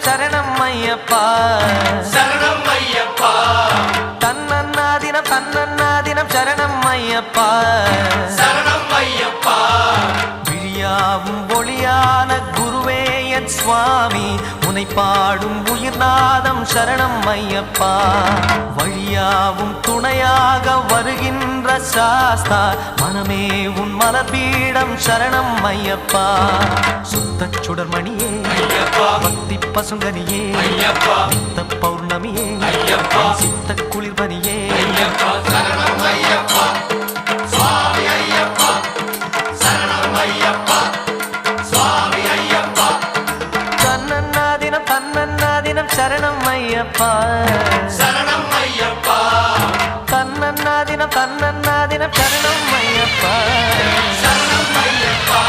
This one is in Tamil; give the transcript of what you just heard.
தினம் சரணம் ஐயப்பா சரணம் ஐயப்பா தன்னன்னா தினம் சரணம் ஐயப்பா சரணம் ஐயப்பா விழியாவும் ஒளியான குருவே என் சுவாமி உனை பாடும் உயிர்நாதம் சரணம் ஐயப்பா வழியாவும் துணையாக வருகின்ற சாஸ்தா மனமே உன் மலர்பீடம் சரணம் ஐயப்பா சுத்த சுடர்மணியே பக்தி பசுங்கனியே நித்த பௌர்ணமியே சித்த குளிர்பனியே சரணம் ஐயப்பா சுவாமி ஐயப்பா சரணம் ஐயப்பா சுவாமி ஐயப்பா தன்னன்னா தினம் சரணம் ஐயப்பா சரணம் ஐயப்பா தன்னன்னா தினம் சரணம் ஐயப்பா சரணம் ஐயப்பா